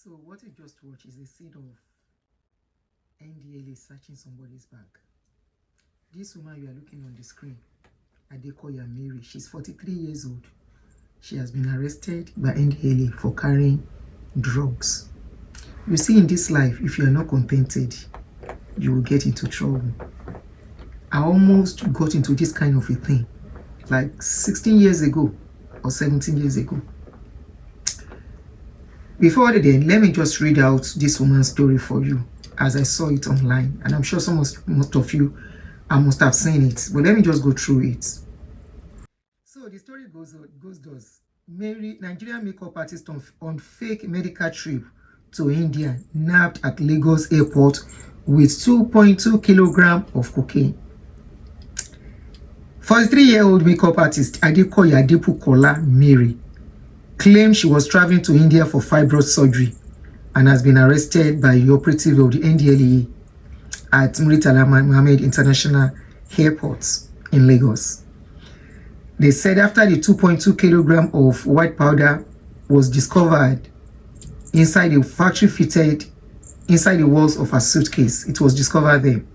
So what you just watched is a scene of NDLA searching somebody's bag. This woman you are looking on the screen, Adekoya Mary, she's 43 years old. She has been arrested by NDLA for carrying drugs. You see, in this life, if you are not contented, you will get into trouble. I almost got into this kind of a thing like 16 years ago or 17 years ago. Before then, let me just read out this woman's story for you as I saw it online. And I'm sure most of you must have seen it. But let me just go through it. So the story goes thus. Mary, Nigerian makeup artist on fake medical trip to India, nabbed at Lagos airport with 2.2 kilograms of cocaine. 43-year-old makeup artist Adekoya Adepukola Mary claimed she was traveling to India for fibroid surgery and has been arrested by the operative of the NDLEA at Muritala Mohammed International Airport in Lagos. They said after the 2.2 kilograms of white powder was discovered inside the factory fitted inside the walls of her suitcase, it was discovered there.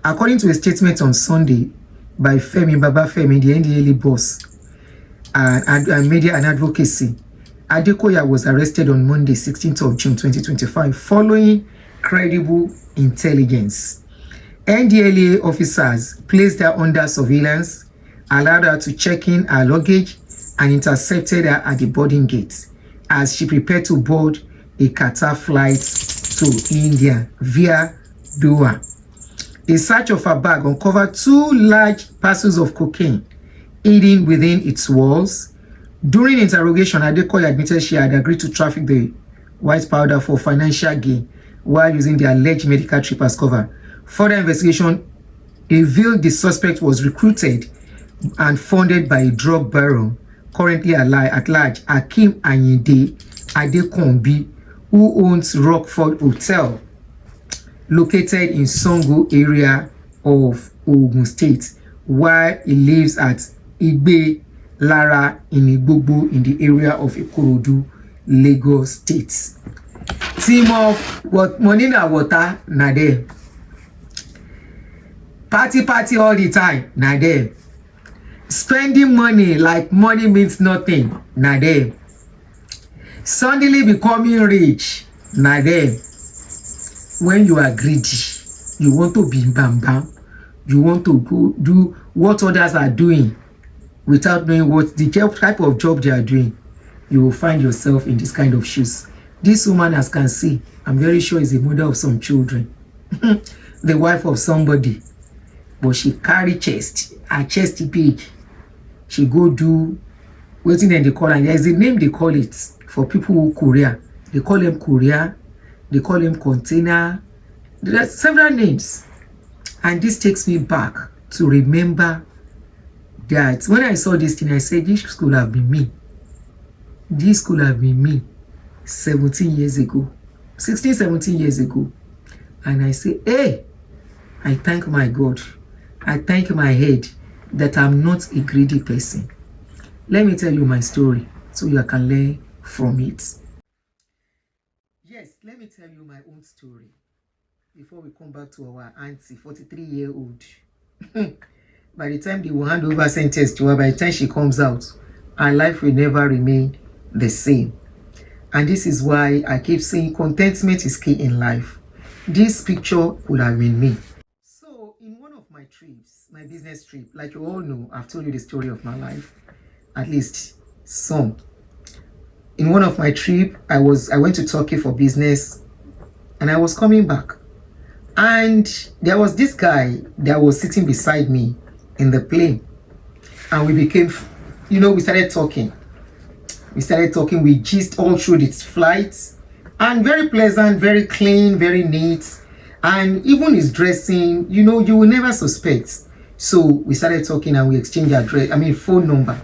According to a statement on Sunday by Femi Baba Femi, the NDLEA boss, and media and advocacy, Adekoya was arrested on Monday, 16th of June 2025, following credible intelligence. NDLEA officers placed her under surveillance, allowed her to check in her luggage, and intercepted her at the boarding gate as she prepared to board a Qatar flight to India via Doha. A search of her bag uncovered 2 large parcels of cocaine hidden within its walls. During interrogation, Adekoya admitted she had agreed to traffic the white powder for financial gain while using the alleged medical trip as cover. Further investigation revealed the suspect was recruited and funded by a drug baron currently at large, Akim Ayinde Adekombi, who owns Rockford Hotel, located in Songo area of Ogun State, while he lives at Igbe Lara in Igbogbo in the area of Ikorodu, Lagos State. Team of what money na water na there. Party all the time na there. Spending money like money means nothing na there. Suddenly becoming rich na there. When you are greedy, you want to be bam bam, you want to go do what others are doing without knowing what the type of job they are doing, you will find yourself in this kind of shoes. This woman, as can see, I'm very sure is a mother of some children, the wife of somebody, but she carry chest, her chest big. She go do waiting and they call, and there's a name they call it for people who courier. They call them courier, they call them container. There are several names, and this takes me back to remember that when I saw this thing, I said, this could have been me. This could have been me 17 years ago, 16, 17 years ago. And I say, hey, I thank my God. I thank my head that I'm not a greedy person. Let me tell you my story so you can learn from it. Yes, let me tell you my own story before we come back to our auntie, 43-year-old. By the time they will hand over sentence to her, by the time she comes out, her life will never remain the same. And this is why I keep saying contentment is key in life. This picture would have been me. So in one of my trips, my business trip, like you all know, I've told you the story of my life, at least some. In one of my trip, I went to Turkey for business, and I was coming back. And there was this guy that was sitting beside me in the plane, and we became, we started talking. We gist all through this flight, and very pleasant, very clean, very neat, and even his dressing, you will never suspect. So we started talking, and we exchanged phone number,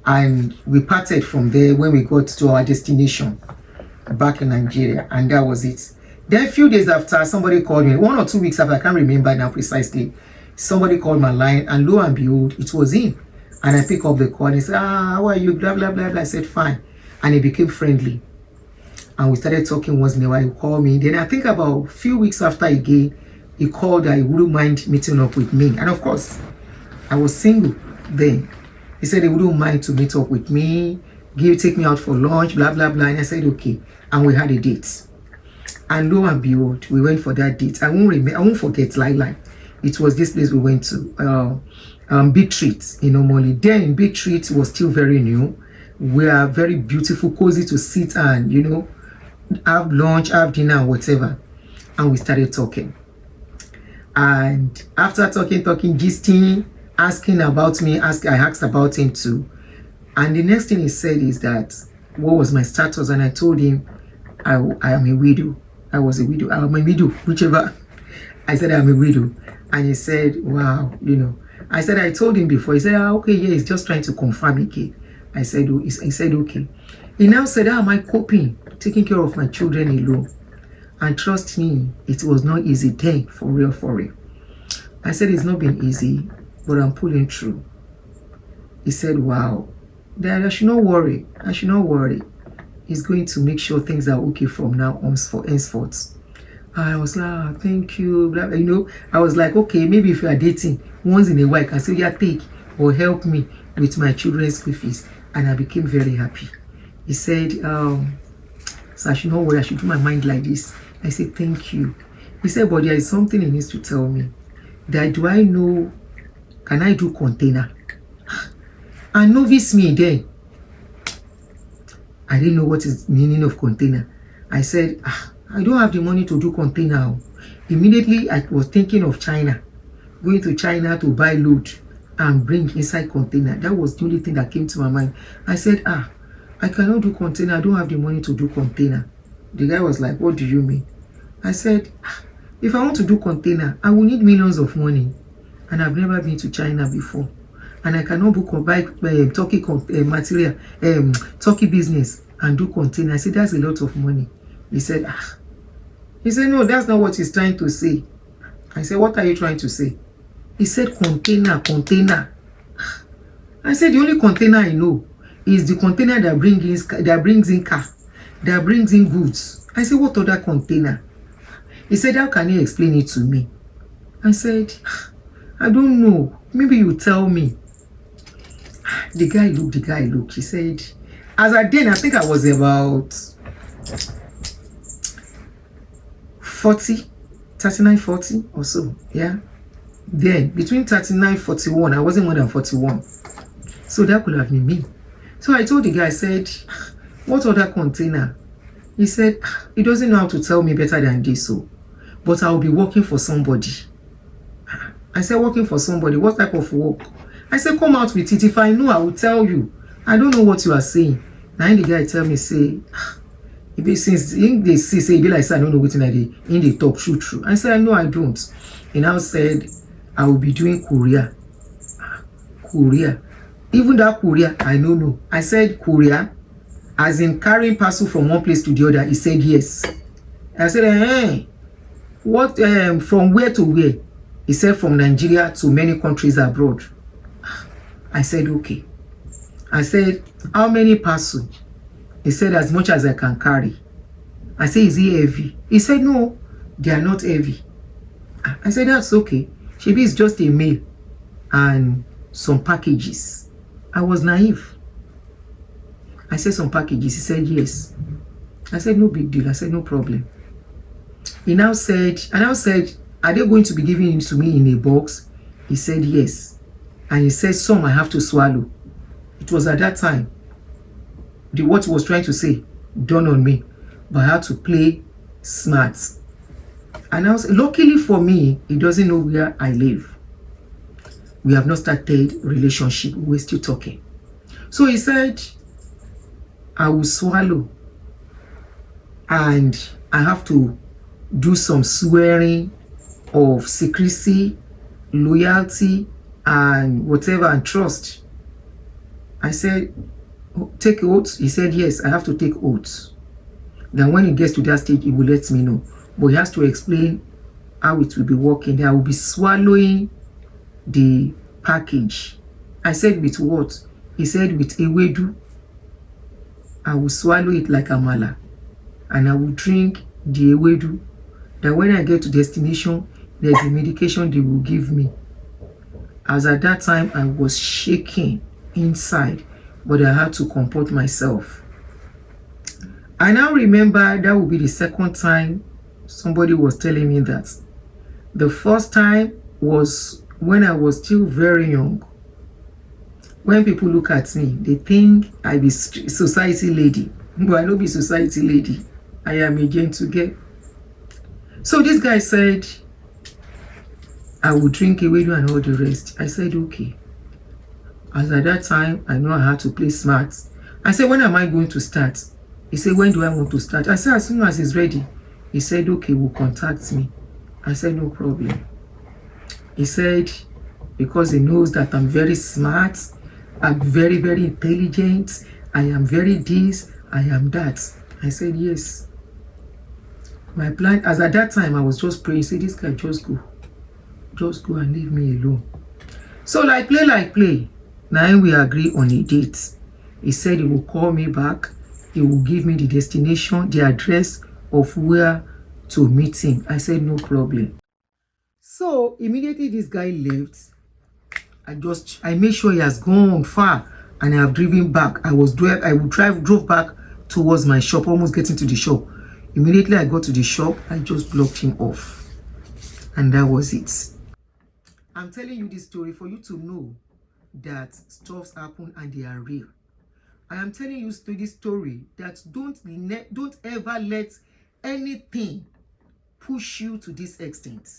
and we parted from there when we got to our destination back in Nigeria, and that was it. Then a few days after, somebody called me, 1 or 2 weeks after, I can't remember now precisely. Somebody called my line, and lo and behold, it was him. And I pick up the call and he said, how are you? Blah, blah, blah, blah. I said, fine. And he became friendly. And we started talking once in a while. He called me. Then I think about a few weeks after again, he called that he wouldn't mind meeting up with me. And of course, I was single then. He said he wouldn't mind to meet up with me, take me out for lunch, blah, blah, blah. And I said, okay. And we had a date. And lo and behold, we went for that date. I won't forget, like. It was this place we went to, Big Treat, Molly. Then Big Treat was still very new. We are very beautiful, cozy to sit and, have lunch, have dinner, whatever. And we started talking. And after talking, gisting, asking about me, I asked about him too. And the next thing he said is that, what was my status? And I told him, I am a widow. I was a widow. I'm a widow, whichever. I said, I'm a widow. And he said, wow, I said, I told him before. He said, okay, yeah, he's just trying to confirm again. He said, okay. He now said, how am I coping, taking care of my children alone? And trust me, it was not easy then, for real, for real. I said, it's not been easy, but I'm pulling through. He said, wow, Dad, I should not worry. I should not worry. He's going to make sure things are okay from now on, henceforth. I was like, thank you. Blah, blah. I was like, okay, maybe if you are dating, once in a while, I can say, yeah, take or help me with my children's school fees. And I became very happy. He said, so I should not worry. I should do my mind like this. I said, thank you. He said, but there is something he needs to tell me. That do I know, can I do container? And novice me then. I didn't know what is the meaning of container. I said, I don't have the money to do container. Immediately, I was thinking of China. Going to China to buy load and bring inside container. That was the only thing that came to my mind. I said, I cannot do container. I don't have the money to do container. The guy was like, what do you mean? I said, if I want to do container, I will need millions of money. And I've never been to China before. And I cannot book or buy Turkey material, Turkey business and do container. I said, that's a lot of money. He said, no, that's not what he's trying to say. I said, what are you trying to say? He said, container. I said, the only container I know is the container that brings in car, that brings in goods. I said, what other container? He said, how can you explain it to me? I said, I don't know. Maybe you tell me. The guy looked. He said, as I then, I think I was about 39, 40 or so. Yeah. Then, between 39, 41, I wasn't more than 41. So that could have been me. So I told the guy, I said, what other container? He said, he doesn't know how to tell me better than this, so. But I'll be working for somebody. I said, working for somebody? What type of work? I said, come out with it. If I know, I will tell you. I don't know what you are saying. Now the guy tell me, say, since they say, be like, I don't know what they talk true. I said, no, I don't. He now said, I will be doing courier. Courier. Even that courier, I don't know. I said, courier, as in carrying parcel from one place to the other. He said, yes. I said, hey, what, from where to where? He said, from Nigeria to many countries abroad. I said, okay. I said, how many parcel? He said, as much as I can carry. I said, is he heavy? He said, no, they are not heavy. I said, that's okay. Maybe it's just a mail and some packages. I was naive. I said, some packages. He said, yes. I said, no big deal. I said, no problem. He now said, are they going to be giving it to me in a box? He said, yes. And he said, some I have to swallow. It was at that time, what he was trying to say dawned on me. But I had to play smart. And I was, luckily for me, he doesn't know where I live. We have not started relationship. We're still talking. So he said, I will swallow. And I have to do some swearing of secrecy, loyalty, and whatever, and trust. I said, take oaths? He said, yes, I have to take oaths. Then when he gets to that stage, he will let me know. But he has to explain how it will be working. I will be swallowing the package. I said, with what? He said, with ewedu. I will swallow it like amala. and I will drink the ewedu. That when I get to destination, there's a medication they will give me. As at that time, I was shaking inside, but I had to comport myself. I now remember that would be the second time somebody was telling me that. The first time was when I was still very young. When people look at me, they think I be society lady, but I don't be society lady. I am a gentle girl. So this guy said I would drink ewedu and all the rest. I said okay. As at that time, I know I had to play smart. I said, when am I going to start? He said, when do I want to start? I said, as soon as it's ready. He said, okay, will contact me. I said, no problem. He said, because he knows that I'm very smart, I'm very, very intelligent, I am very this, I am that. I said, yes. My plan, as at that time, I was just praying, say, this guy, just go and leave me alone. So like play, now we agree on a date. He said he will call me back, he will give me the destination, the address of where to meet him. I said, no problem. So immediately this guy left, I made sure he has gone far, and I have driven back. Drove back towards my shop, almost getting to the shop. Immediately I got to the shop, I just blocked him off. And that was it. I'm telling you this story for you to know that stuffs happen and they are real. I am telling you this story that don't ever let anything push you to this extent.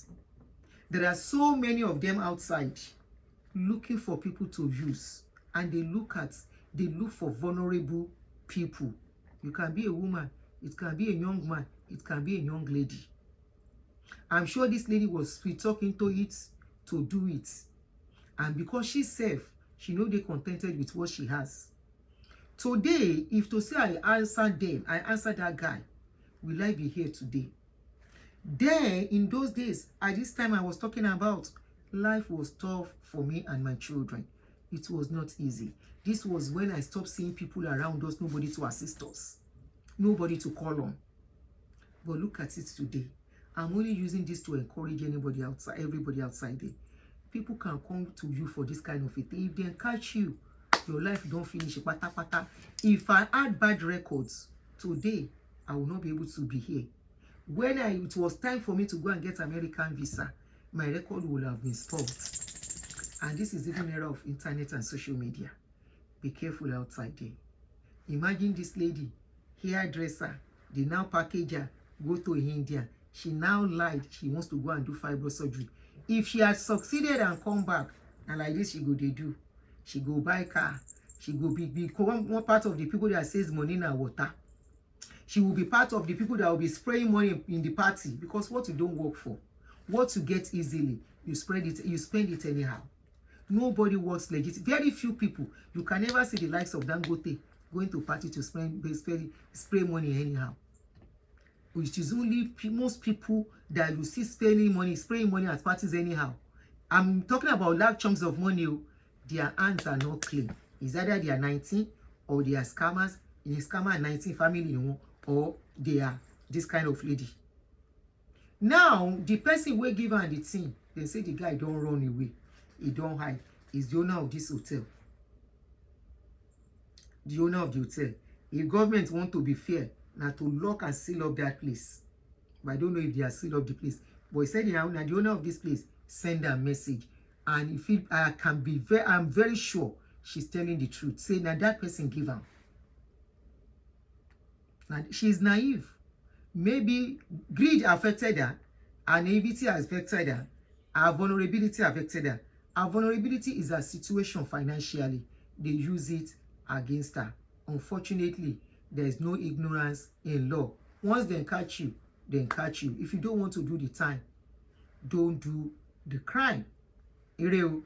There are so many of them outside looking for people to use, and they look for vulnerable people. You can be a woman, it can be a young man, it can be a young lady. I'm sure this lady was talking to it to do it, and because she's safe, she know they contented with what she has. Today, if to say I answered them, I answered that guy, will I be here today? Then in those days, at this time I was talking about, life was tough for me and my children. It was not easy. This was when I stopped seeing people around us, nobody to assist us, nobody to call on. But look at it today. I'm only using this to encourage everybody outside there. People can come to you for this kind of a thing. If they catch you, your life don't finish. Pata pata. If I had bad records today, I will not be able to be here. When it was time for me to go and get American visa, my record would have been spoiled. And this is even era of internet and social media. Be careful outside there. Imagine this lady, hairdresser, they now package her, go to India. She now lied she wants to go and do fibro surgery. If she had succeeded and come back, and like this she go they do. She go buy car. She go be one part of the people that says money na water. She will be part of the people that will be spraying money in the party, because what you don't work for, what you get easily, you spend it anyhow. Nobody works legit. Very few people. You can never see the likes of Dangote going to party to spray money anyhow. Which is only most people that you see spraying money at parties anyhow. I'm talking about large chunks of money. Their hands are not clean. It's either they are 19 or they are scammers. In a scammer and 19 family, or they are this kind of lady. Now, the person will give her the thing. They say the guy don't run away. He don't hide. He's the owner of this hotel. The owner of the hotel. If government want to be fair, now to lock and seal up that place. But I don't know if they are sealed up the place. But he said, now the owner of this place send a message. And if I'm very sure she's telling the truth. Say, now that person give her. Now, she's naive. Maybe greed affected her. Her naivety has affected her. Her vulnerability affected her. Her vulnerability is a situation financially. They use it against her. Unfortunately, there is no ignorance in law. Once they catch you, they catch you. If you don't want to do the time, don't do the crime. Ireo.